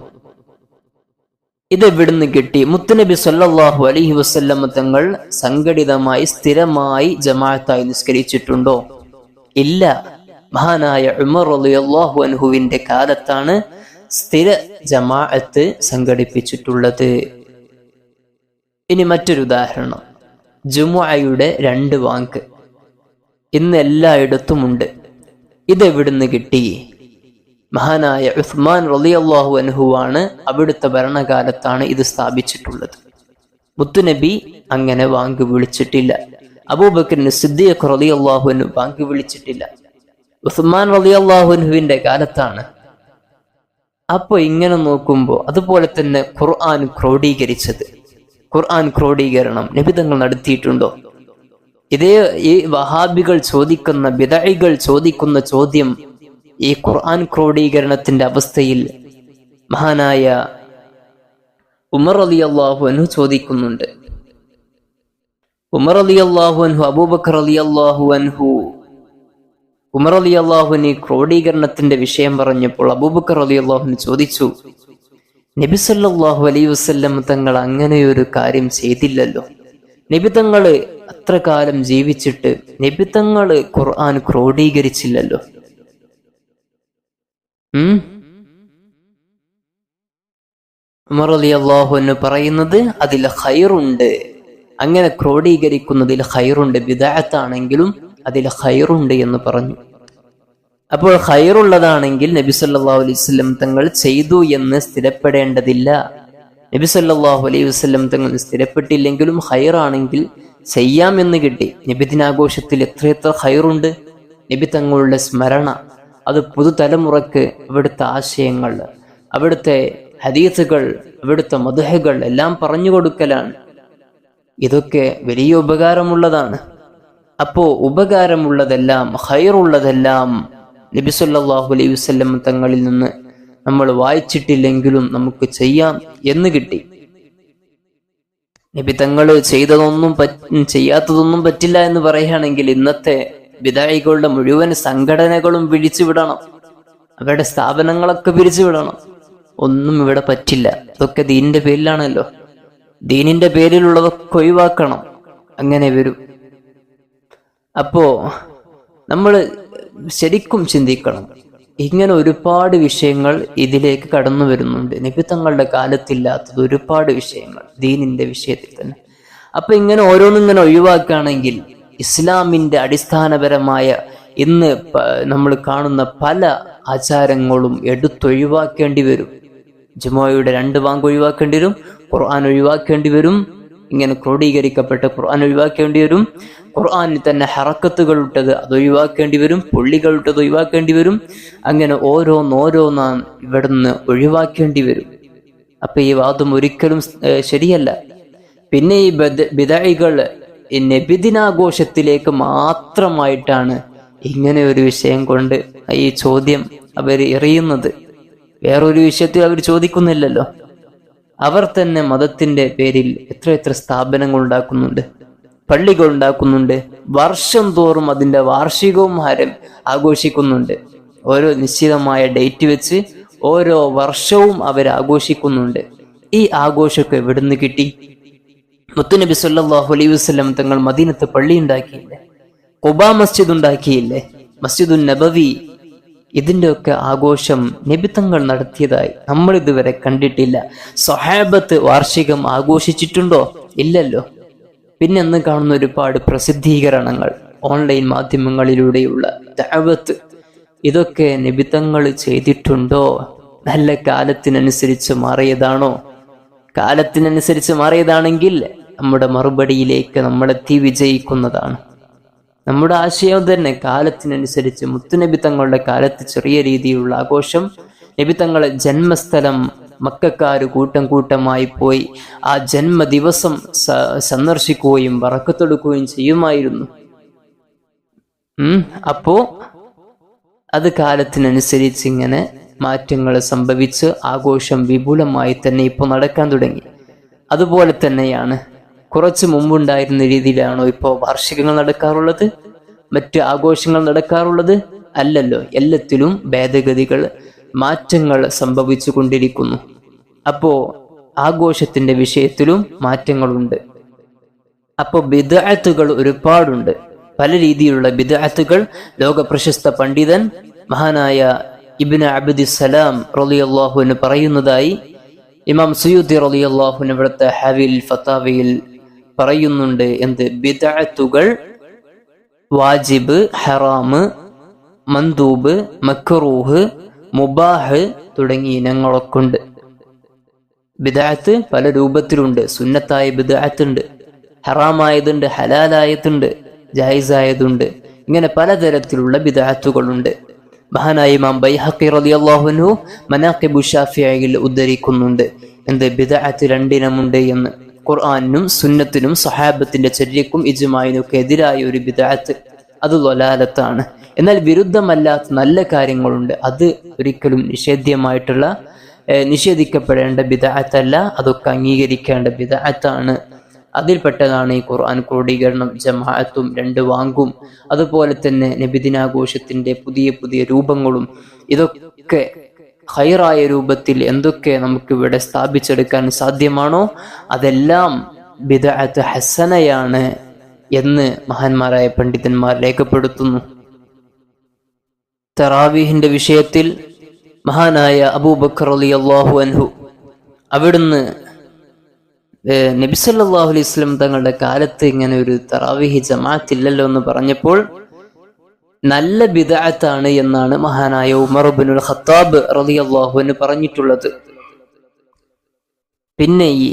ഇതെവിടുന്ന് കിട്ടി? മുത്തുനബി സല്ലല്ലാഹു അലൈഹി വസല്ലം തങ്ങൾ സംഘടിതമായി സ്ഥിരമായി ജമാഅത്തായി നിസ്കരിച്ചിട്ടുണ്ടോ? ഇല്ല. മഹാനായ ഉമർ റളിയല്ലാഹു അൻഹുവിന്റെ കാലത്താണ് സ്ഥിര ജമാഅത്ത് സംഘടിപ്പിച്ചിട്ടുള്ളത്. ഇനി മറ്റൊരു ഉദാഹരണം, ജുമുഅയുടെ 2 വാങ്ക് ഇന്ന് എല്ലായിടത്തും ഉണ്ട്. ഇതെവിടുന്ന് കിട്ടി? മഹാനായ ഉസ്മാൻ റളിയല്ലാഹു അൻഹുവാണ്, അവിടുത്തെ ഭരണകാലത്താണ് ഇത് സ്ഥാപിച്ചിട്ടുള്ളത്. മുത്തുനബി അങ്ങനെ വാങ്ക് വിളിച്ചിട്ടില്ല. അബൂബക്കർ സിദ്ദീഖ് റളിയല്ലാഹു അൻഹു വാങ്ക് വിളിച്ചിട്ടില്ല. ഉസ്മാൻ റളിയല്ലാഹു അൻഹുവിന്റെ കാലത്താണ്. അപ്പൊ ഇങ്ങനെ നോക്കുമ്പോൾ, അതുപോലെ തന്നെ ഖുർആൻ ക്രോഡീകരണം നബി തങ്ങൾ നടത്തിയിട്ടുണ്ടോ? ഇതേ ഈ വഹാബികൾ ചോദിക്കുന്ന, ബിദഈകൾ ചോദിക്കുന്ന ചോദ്യം ഈ ഖുർആൻ ക്രോഡീകരണത്തിന്റെ അവസ്ഥയിൽ മഹാനായ ഉമർ റളിയല്ലാഹു അൻഹു ചോദിക്കുന്നുണ്ട്. ഉമർ റളിയല്ലാഹു അൻഹു, അബൂബക്കർ റളിയല്ലാഹു അൻഹു, ഉമർ റളിയല്ലാഹു അൻഹു ക്രോഡീകരണത്തിന്റെ വിഷയം പറഞ്ഞപ്പോൾ അബൂബക്കർ റളിയല്ലാഹു അൻഹു ചോദിച്ചു, നബി സല്ലല്ലാഹു അലൈഹി വസല്ലം തങ്ങൾ അങ്ങനെയൊരു കാര്യം ചെയ്തില്ലല്ലോ. നബി തങ്ങള് അത്ര കാലം ജീവിച്ചിട്ട് നബി തങ്ങള് ഖുർആൻ ക്രോഡീകരിച്ചില്ലല്ലോ. ഉമർ റളിയല്ലാഹു അൻഹു പറയുന്നത് അതിൽ ഖൈറുണ്ട്, അങ്ങനെ ക്രോഡീകരിക്കുന്നതിൽ ഖൈറുണ്ട്, ബിദ്അത്താണെങ്കിലും അതിൽ ഖൈറുണ്ട് എന്ന് പറഞ്ഞു. അപ്പോൾ ഖൈറുള്ളതാണെങ്കിൽ നബി സല്ലല്ലാഹു അലൈഹി വസല്ലം തങ്ങൾ ചെയ്തു എന്ന് സ്ഥിരപ്പെടേണ്ടതില്ല. നബി സല്ലല്ലാഹു അലൈഹി വസല്ലം തങ്ങൾ സ്ഥിരപ്പെട്ടില്ലെങ്കിലും ഖൈറാണെങ്കിൽ ചെയ്യാമെന്ന് കിട്ടി. നബിദിനാഘോഷത്തിൽ എത്രയെത്ര ഖൈറുണ്ട്. നബി തങ്ങളുടെ സ്മരണ, അത് പുതുതലമുറക്ക് അവിടുത്തെ ആശയങ്ങൾ, അവിടുത്തെ ഹദീസുകൾ, അവിടുത്തെ മദ്ഹുകൾ എല്ലാം പറഞ്ഞു കൊടുക്കലാണ്. ഇതൊക്കെ വലിയ ഉപകാരമുള്ളതാണ്. അപ്പോ ഉപകാരമുള്ളതെല്ലാം, ഖൈറുള്ളതെല്ലാം നബി സല്ലല്ലാഹു അലൈഹി വസല്ലം തങ്ങളിൽ നിന്ന് നമ്മൾ വായിച്ചിട്ടില്ലെങ്കിലും നമുക്ക് ചെയ്യാം എന്ന് കിട്ടി. നബി തങ്ങൾ ചെയ്തതൊന്നും ചെയ്യാത്തതൊന്നും പറ്റില്ല എന്ന് പറയുകയാണെങ്കിൽ ഇന്നത്തെ ബിദഈകളുടെ മുഴുവൻ സംഘടനകളും പിരിച്ചുവിടണം, അവരുടെ സ്ഥാപനങ്ങളൊക്കെ പിരിച്ചുവിടണം. ഒന്നും ഇവിടെ പറ്റില്ല. ഇതൊക്കെ ദീനിന്റെ പേരിലാണല്ലോ. ദീനിന്റെ പേരിലുള്ളതൊക്കെ ഒഴിവാക്കണം. അങ്ങനെ വരും. അപ്പോ നമ്മൾ ശരിക്കും ചിന്തിക്കണം. ഇങ്ങനെ ഒരുപാട് വിഷയങ്ങൾ ഇതിലേക്ക് കടന്നു വരുന്നുണ്ട്. നബി തങ്ങളുടെ കാലത്തില്ലാത്തത് ഒരുപാട് വിഷയങ്ങൾ ദീനിന്റെ വിഷയത്തിൽ തന്നെ. അപ്പൊ ഇങ്ങനെ ഓരോന്നും ഇങ്ങനെ ഒഴിവാക്കുകയാണെങ്കിൽ ഇസ്ലാമിന്റെ അടിസ്ഥാനപരമായ ഇന്ന് നമ്മൾ കാണുന്ന പല ആചാരങ്ങളും എടുത്തൊഴിവാക്കേണ്ടി വരും. ജുമുഅയുടെ 2 വാങ്ക് ഒഴിവാക്കേണ്ടി വരും, ഖുർആൻ ഒഴിവാക്കേണ്ടി വരും, ഇങ്ങനെ ക്രോഡീകരിക്കപ്പെട്ട ഖുർആൻ ഒഴിവാക്കേണ്ടി വരും, ഖുർആനിൽ തന്നെ ഹറക്കത്തുകൾ ഇട്ടത് അത് ഒഴിവാക്കേണ്ടി വരും, പുള്ളികൾ ഇട്ടത് ഒഴിവാക്കേണ്ടി വരും. അങ്ങനെ ഓരോന്നാൻ ഇവിടുന്ന് ഒഴിവാക്കേണ്ടി വരും. അപ്പൊ ഈ വാദം ഒരിക്കലും ശരിയല്ല. പിന്നെ ഈ ബിദഈകൾ ഈ നബിദിനാഘോഷത്തിലേക്ക് മാത്രമായിട്ടാണ് ഇങ്ങനെ ഒരു വിഷയം കൊണ്ട് ഈ ചോദ്യം അവർ എറിയുന്നത്. വേറൊരു വിഷയത്തിൽ അവർ ചോദിക്കുന്നില്ലല്ലോ. അവർ തന്നെ മതത്തിന്റെ പേരിൽ എത്ര സ്ഥാപനങ്ങൾ ഉണ്ടാക്കുന്നുണ്ട്. പള്ളികൾ ഉണ്ടാക്കുന്നുണ്ട്. വർഷം തോറും അതിന്റെ വാർഷികവും ആഘോഷിക്കുന്നുണ്ട്. ഓരോ നിശ്ചിതമായ ഡേറ്റ് വെച്ച് ഓരോ വർഷവും അവർ ആഘോഷിക്കുന്നുണ്ട്. ഈ ആഘോഷമൊക്കെ എവിടുന്ന് കിട്ടി? മുത്തുനബി സല്ലല്ലാഹു അലൈഹി വസല്ലം തങ്ങൾ മദീനത്ത് പള്ളി ഉണ്ടാക്കിയില്ലേ? ഖുബാ മസ്ജിദ് ഉണ്ടാക്കിയില്ലേ? മസ്ജിദുൻ നബവി. ഇതിന്റെ ഒക്കെ ആഘോഷം നബി തങ്ങൾ നടത്തിയതായി നമ്മൾ ഇതുവരെ കണ്ടിട്ടില്ല. സ്വഹാബത്ത് വാർഷികം ആഘോഷിച്ചിട്ടുണ്ടോ? ഇല്ലല്ലോ. പിന്നെ അന്ന് കാണുന്ന ഒരുപാട് പ്രസിദ്ധീകരണങ്ങൾ, ഓൺലൈൻ മാധ്യമങ്ങളിലൂടെയുള്ള ദഅവത്ത്, ഇതൊക്കെ നബി തങ്ങൾ ചെയ്തിട്ടുണ്ടോ? നല്ല കാലത്തിനനുസരിച്ച് മാറിയതാണോ? കാലത്തിനനുസരിച്ച് മാറിയതാണെങ്കിൽ നമ്മുടെ മറുപടിയിലേക്ക് നമ്മളെത്തി വിജയിക്കുന്നതാണ്. നമ്മുടെ ആശയം തന്നെ കാലത്തിനനുസരിച്ച്. മുത്തുനബി തങ്ങളുടെ കാലത്ത് ചെറിയ രീതിയിലുള്ള ആഘോഷം, നബി തങ്ങളെ ജന്മസ്ഥലം മക്കക്കാര് കൂട്ടം കൂട്ടമായി പോയി ആ ജന്മ ദിവസം സന്ദർശിക്കുകയും ബറക്കത്തെടുക്കുകയും ചെയ്യുമായിരുന്നു. അപ്പോ അത് കാലത്തിനനുസരിച്ച് ഇങ്ങനെ മാറ്റങ്ങൾ സംഭവിച്ച് ആഘോഷം വിപുലമായി തന്നെ ഇപ്പോൾ നടക്കാൻ തുടങ്ങി. അതുപോലെ തന്നെയാണ് കുറച്ച് മുമ്പുണ്ടായിരുന്ന രീതിയിലാണോ ഇപ്പോൾ വാർഷികങ്ങൾ നടക്കാറുള്ളത്, മറ്റ് ആഘോഷങ്ങൾ നടക്കാറുള്ളത്? അല്ലല്ലോ. എല്ലാത്തിലും ഭേദഗതികൾ, മാറ്റങ്ങൾ സംഭവിച്ചു കൊണ്ടിരിക്കുന്നു. അപ്പോ ആഘോഷത്തിന്റെ വിഷയത്തിലും മാറ്റങ്ങളുണ്ട്. അപ്പോ ബിദ്അത്തുകൾ ഒരുപാടുണ്ട്, പല രീതിയിലുള്ള ബിദ്അത്തുകൾ. ലോക പ്രശസ്ത പണ്ഡിതൻ മഹാനായ ഇബ്നു അബ്ദിസ്സലാം റളിയല്ലാഹു അൻഹു പറയുന്നതായി ഇമാം സുയൂത്തി റളിയല്ലാഹു അൻഹു ഇവിടുത്തെ ഹവിൽ ഫതാവയിൽ പറയുന്നുണ്ട്. എന്ത്? ബിദ്അത്തുകൾ വാജിബ്, ഹറാമ്, മന്ദൂബ്, മക്റൂഹ്, മുബാഹ് തുടങ്ങിയ ഇനങ്ങളൊക്കെ ഉണ്ട്. ബിദ്അത്ത് പല രൂപത്തിലുണ്ട്. സുന്നത്തായ ബിദ്അത്ത് ഉണ്ട്, ഹറാമായതുണ്ട്, ഹലാലായതുണ്ട്, ജായിസായതുണ്ട്. ഇങ്ങനെ പലതരത്തിലുള്ള ബിദ്അത്തുകളുണ്ട്. മഹാനായ ഇമാം ബൈഹഖി റളിയല്ലാഹു അൻഹു മനാഖിബു ശാഫിഈയിൽ ഉദ്ധരിക്കുന്നുണ്ട്. എന്ത്? ബിദ്അത്ത് രണ്ടിനമുണ്ട് എന്ന്. ഖുർആനിനും സുന്നത്തിനും സഹാബത്തിന്റെ ചര്യക്കും ഇജ്മാഇനും ഒക്കെ എതിരായ ഒരു ബിദ്അത്ത്, അത് ളലാലത്താണ്. എന്നാൽ വിരുദ്ധമല്ലാത്ത നല്ല കാര്യങ്ങളുണ്ട്. അത് ഒരിക്കലും നിഷേധിക്കപ്പെടേണ്ട ബിദ്അത്തല്ല, അതൊക്കെ അംഗീകരിക്കേണ്ട ബിദ്അത്താണ്. അതിൽപ്പെട്ടതാണ് ഈ ഖുർആൻ ക്രോഡീകരണം, ജമാഅത്തും, രണ്ട് വാങ്കും, അതുപോലെ തന്നെ നബിദിനാഘോഷത്തിന്റെ പുതിയ പുതിയ രൂപങ്ങളും. ഇതൊക്കെ ഖൈറായ രൂപത്തിൽ എന്തൊക്കെ നമുക്ക് ഇവിടെ സ്ഥാപിച്ചെടുക്കാൻ സാധ്യമാണോ അതെല്ലാം ബിദ്അത്ത് ഹസനയാണ് എന്ന് മഹാന്മാരായ പണ്ഡിതന്മാർ രേഖപ്പെടുത്തുന്നു. തറാവീഹിന്റെ വിഷയത്തിൽ മഹാനായ അബൂബക്കർ റളിയല്ലാഹു അൻഹു അവിടുന്ന് നബി സല്ലല്ലാഹു അലൈഹി വസല്ലം തങ്ങളുടെ കാലത്ത് ഇങ്ങനെ ഒരു തറാവീഹ് ജമാഅത്ത് ഇല്ലല്ലോ എന്ന് പറഞ്ഞപ്പോൾ നല്ല ബിദ്അത്താണ് എന്നാണ് മഹാനായ ഉമർ ഇബ്നുൽ ഖത്താബ് റളിയല്ലാഹു അൻഹു പറഞ്ഞിട്ടുള്ളത്. പിന്നെ ഈ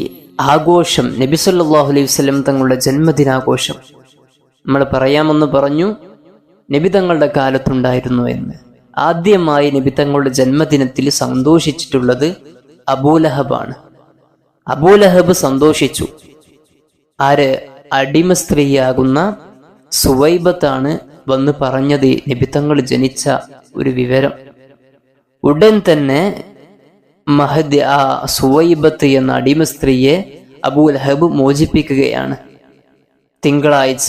ആഘോഷം, നബി സല്ലല്ലാഹു അലൈഹി വസല്ലം തങ്ങളുടെ ജന്മദിനാഘോഷം നമ്മൾ പറയാമെന്ന് പറഞ്ഞു. നബി തങ്ങളുടെ കാലത്തുണ്ടായിരുന്നു എന്ന്. ആദ്യമായി നബി തങ്ങളുടെ ജന്മദിനത്തിൽ സന്തോഷിച്ചിട്ടുള്ളത് അബൂലഹബാണ്. അബൂലഹബ് സന്തോഷിച്ചു. ആര്? അടിമ സ്ത്രീയാകുന്ന സുവൈബത്താണ് വന്ന് പറഞ്ഞത് നബി തങ്ങൾ ജനിച്ച ഒരു വിവരം. ഉടൻ തന്നെ ആ സുവൈബത്ത് എന്ന അടിമ സ്ത്രീയെ അബൂലഹബ് മോചിപ്പിക്കുകയാണ്. തിങ്കളാഴ്ച,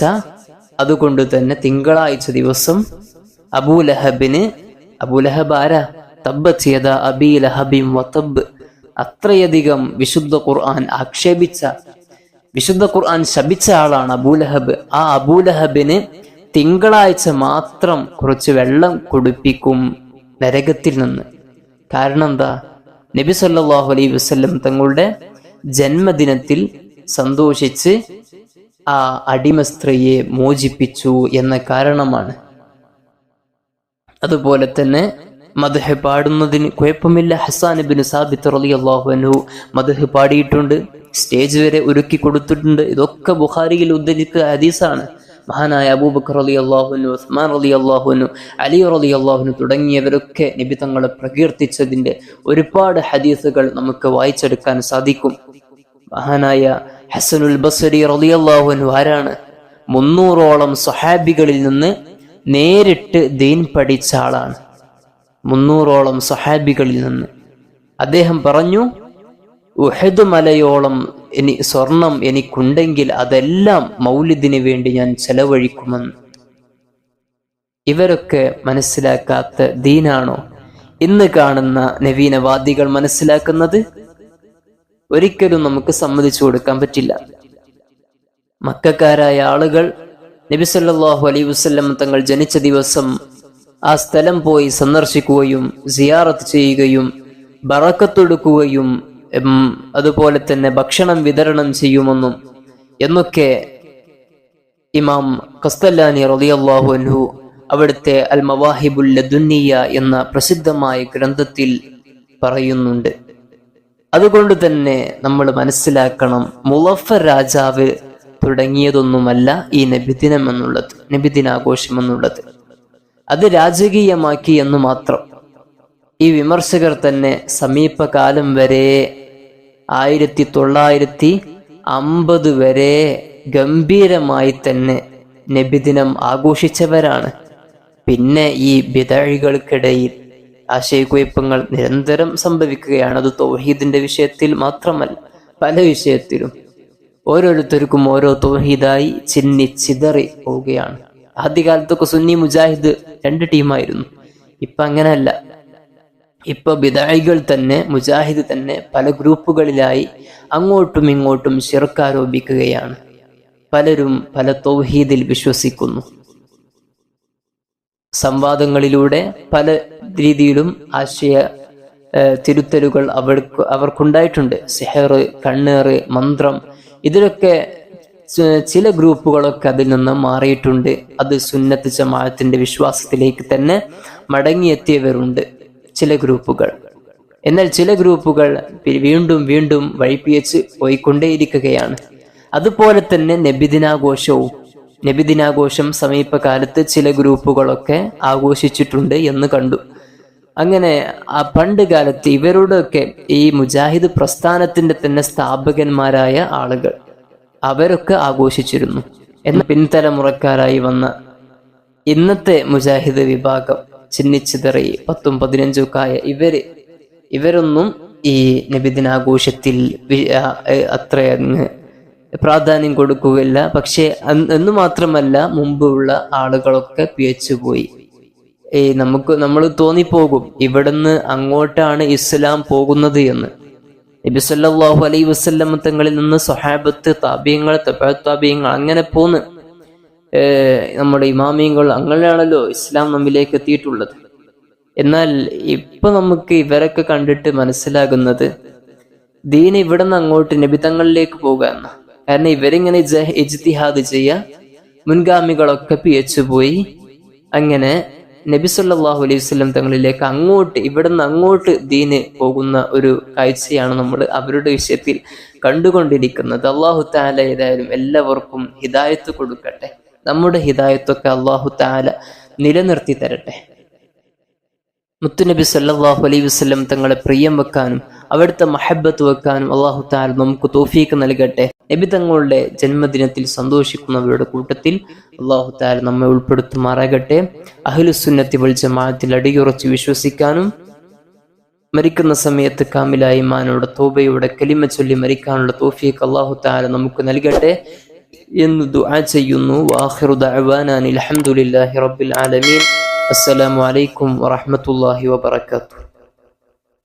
അതുകൊണ്ട് തന്നെ തിങ്കളാഴ്ച ദിവസം അബൂലഹബ് ആരാ? തബ്ബത് യദാ അബീ ലഹബിൻ വതബ്. അത്രയധികം വിശുദ്ധ ഖുർആൻ ആക്ഷേപിച്ച, വിശുദ്ധ ഖുർആൻ ശപിച്ച ആളാണ് അബൂലഹബ്. ആ അബൂലഹബിന് തിങ്കളാഴ്ച മാത്രം കുറച്ച് വെള്ളം കുടിപ്പിക്കും നരകത്തിൽ നിന്ന്. കാരണം എന്താ? നബി സല്ലല്ലാഹു അലൈഹി വസല്ലം തങ്ങളുടെ ജന്മദിനത്തിൽ സന്തോഷിച്ച് ആ അടിമ സ്ത്രീയെ മോചിപ്പിച്ചു എന്ന കാരണമാണ്. അതുപോലെ തന്നെ മദ്ഹ് പാടുന്നതിന് കുഴപ്പമില്ല. ഹസ്സാൻ ഇബ്നു സാബിത്ത് റളിയല്ലാഹു അൻഹു മദ്ഹ് പാടിയിട്ടുണ്ട്, സ്റ്റേജ് വരെ ഒരുക്കി കൊടുത്തിട്ടുണ്ട്. ഇതൊക്കെ ബുഖാരിയിൽ ഉദ്ധരിച്ച ഹദീസാണ്. മഹാനായ അബൂബക്കർ റളിയല്ലാഹു അൻഹു, ഉസ്മാൻ റളിയല്ലാഹു അൻഹു, അലി റളിയല്ലാഹു അൻഹു തുടങ്ങിയവരൊക്കെ നബി തങ്ങളെ പ്രകീർത്തിച്ചതിന്റെ ഒരുപാട് ഹദീസുകൾ നമുക്ക് വായിച്ചെടുക്കാൻ സാധിക്കും. മഹാനായ ഹസനുൽ ബസ്രി റളിയല്ലാഹു അൻഹു ആരാണ്? 300ഓളം സ്വഹാബികളിൽ നിന്ന് നേരിട്ട് ദീൻ പഠിച്ച ആളാണ്. 300ഓളം സ്വഹാബികളിൽ നിന്ന്. അദ്ദേഹം പറഞ്ഞു, ഉഹദ് മലയോളം സ്വർണം എനിക്കുണ്ടെങ്കിൽ അതെല്ലാം മൗലിദിന് വേണ്ടി ഞാൻ ചെലവഴിക്കുമെന്ന്. ഇവരൊക്കെ മനസ്സിലാക്കാത്ത ദീനാണോ ഇന്ന് കാണുന്ന നവീനവാദികൾ മനസ്സിലാക്കുന്നത്? ഒരിക്കലും നമുക്ക് സമ്മതിച്ചു കൊടുക്കാൻ പറ്റില്ല. മക്കക്കാരായ ആളുകൾ നബി സല്ലല്ലാഹു അലൈഹി വസല്ലം തങ്ങൾ ജനിച്ച ദിവസം ആ സ്ഥലം പോയി സന്ദർശിക്കുകയും സിയാറത്ത് ചെയ്യുകയും ബറക്കത്തെടുക്കുകയും അതുപോലെ തന്നെ ഭക്ഷണം വിതരണം ചെയ്യുമെന്നും എന്നൊക്കെ ഇമാം ഖസ്തലാനി റളിയല്ലാഹു അൻഹു അവിടുത്തെ അൽ മവാഹിബുൽ ലദുന്നിയ എന്ന പ്രസിദ്ധമായ ഗ്രന്ഥത്തിൽ പറയുന്നുണ്ട്. അതുകൊണ്ട് തന്നെ നമ്മൾ മനസ്സിലാക്കണം, മുളഫർ രാജാവ് തുടങ്ങിയതൊന്നുമല്ല ഈ നബിദിനം എന്നുള്ളത്, നബിദിനാഘോഷം എന്നുള്ളത്. അത് രാജകീയമാക്കി എന്ന് മാത്രം. ഈ വിമർശകർ തന്നെ സമീപകാലം വരെ 1950 വരെ ഗംഭീരമായി തന്നെ നബിദിനം ആഘോഷിച്ചവരാണ്. പിന്നെ ഈ ബിദഅ്കൾക്കിടയിൽ ആശയക്കുഴപ്പങ്ങൾ നിരന്തരം സംഭവിക്കുകയാണ്. അത് തൗഹീദിന്റെ വിഷയത്തിൽ മാത്രമല്ല, പല വിഷയത്തിലും ഓരോരുത്തർക്കും ഓരോ തൗഹീദായി ചിതറി പോവുകയാണ്. ആദ്യകാലത്തൊക്കെ സുന്നി മുജാഹിദ് 2 ടീമായിരുന്നു. ഇപ്പൊ അങ്ങനെയല്ല. ഇപ്പൊ ബിദഅ്കൾ തന്നെ മുജാഹിദ് തന്നെ പല ഗ്രൂപ്പുകളിലായി അങ്ങോട്ടും ഇങ്ങോട്ടും ശിർക്ക് ആരോപിക്കുകയാണ്. പലരും പല തൗഹീദിൽ വിശ്വസിക്കുന്നു. സംവാദങ്ങളിലൂടെ പല രീതിയിലും ആശയ തിരുത്തലുകൾ അവർക്കുണ്ടായിട്ടുണ്ട്. സിഹർ, കണ്ണേറ്, മന്ത്രം, ഇതിലൊക്കെ ചില ഗ്രൂപ്പുകളൊക്കെ അതിൽ നിന്ന് മാറിയിട്ടുണ്ട്. അത് സുന്നത്ത് ജമാഅത്തിന്റെ വിശ്വാസത്തിലേക്ക് തന്നെ മടങ്ങിയെത്തിയവരുണ്ട് ചില ഗ്രൂപ്പുകൾ. എന്നാൽ ചില ഗ്രൂപ്പുകൾ വീണ്ടും വീണ്ടും വഴിപ്പിച്ച് പോയിക്കൊണ്ടേയിരിക്കുകയാണ്. അതുപോലെ തന്നെ നബിദിനാഘോഷം സമീപകാലത്ത് ചില ഗ്രൂപ്പുകളൊക്കെ ആഘോഷിച്ചിട്ടുണ്ട് എന്ന് കണ്ടു. അങ്ങനെ ആ പണ്ട് കാലത്ത് ഇവരുടെയൊക്കെ ഈ മുജാഹിദ് പ്രസ്ഥാനത്തിന്റെ തന്നെ സ്ഥാപകന്മാരായ ആളുകൾ അവരൊക്കെ ആഘോഷിച്ചിരുന്നു. എന്ന പിൻതലമുറക്കാരായി വന്ന ഇന്നത്തെ മുജാഹിദ് വിഭാഗം ചിന്നിച്ചിതറി 10ഉം 15ഉം ഒക്കെ ആയ ഇവരൊന്നും ഈ നബിദിനാഘോഷത്തിൽ അത്രയങ്ങ് പ്രാധാന്യം കൊടുക്കുകയില്ല. പക്ഷെ എന്ന് മാത്രമല്ല, മുമ്പുള്ള ആളുകളൊക്കെ പിഴച്ചുപോയി. നമ്മൾ തോന്നിപ്പോകും ഇവിടുന്ന് അങ്ങോട്ടാണ് ഇസ്ലാം പോകുന്നത് എന്ന്. നബി സല്ലല്ലാഹു അലൈഹി വസല്ലം തങ്ങളിൽ നിന്ന് സ്വഹാബത്ത്, താബിഈങ്ങൾ, തബഅ താബിഈങ്ങൾ അങ്ങനെ പോന്ന് നമ്മുടെ ഇമാമിയങ്ങൾ അങ്ങനെയാണല്ലോ ഇസ്ലാം നമ്മിലേക്ക് എത്തിയിട്ടുള്ളത്. എന്നാൽ ഇപ്പൊ നമുക്ക് ഇവരൊക്കെ കണ്ടിട്ട് മനസ്സിലാകുന്നത് ദീൻ ഇവിടെ നിന്ന് അങ്ങോട്ട് നബി തങ്ങളിലേക്ക് പോകുക എന്ന. കാരണം ഇവരിങ്ങനെ ഇജ്തിഹാദ് ചെയ്യുക, മുൻഗാമികളൊക്കെ പിഴച്ചുപോയി. അങ്ങനെ നബി സല്ലല്ലാഹു അലൈഹി വസല്ലം തങ്ങളിലേക്ക് ഇവിടെ നിന്ന് അങ്ങോട്ട് ദീന് പോകുന്ന ഒരു കാഴ്ചയാണ് നമ്മൾ അവരുടെ വിഷയത്തിൽ കണ്ടുകൊണ്ടിരിക്കുന്നത്. അല്ലാഹു തആല ഏതായാലും എല്ലാവർക്കും ഹിദായത്ത് കൊടുക്കട്ടെ. നമ്മുടെ ഹിദായത്തൊക്കെ അല്ലാഹു തആല നിലനിർത്തി തരട്ടെ. മുത്തുനബി സല്ലല്ലാഹു അലൈഹി വസല്ലം തങ്ങളെ പ്രിയം വെക്കാനും അവിടുത്തെ മഹബത്ത് വെക്കാനും അല്ലാഹു തആല നമുക്ക് തൗഫീഖ് നൽകട്ടെ. നബി തങ്ങളുടെ ജന്മദിനത്തിൽ സന്തോഷിക്കുന്നവരുടെ കൂട്ടത്തിൽ അല്ലാഹു തആല നമ്മെ ഉൾപ്പെടുത്തുമാറാകട്ടെ. അഹ്ലുസുന്നത്തി വൽ ജമാഅത്തിൽ അടിയുറച്ച് വിശ്വസിക്കാനും മരിക്കുന്ന സമയത്ത് കാമിലായ ഈമാനോടെ തൗബയോടെ കലിമ ചൊല്ലി മരിക്കാനുള്ള തൗഫീഖ് അല്ലാഹു തആല നമുക്ക് നൽകട്ടെ എന്ന് ദുആ ചെയ്യുന്നു. വആഖിറു ദഅവാനാ അൽഹംദുലില്ലാഹി റബ്ബിൽ ആലമീൻ. അസ്സലാമു അലൈക്കും വറഹ്മത്തുള്ളാഹി വബറകാതുഹു.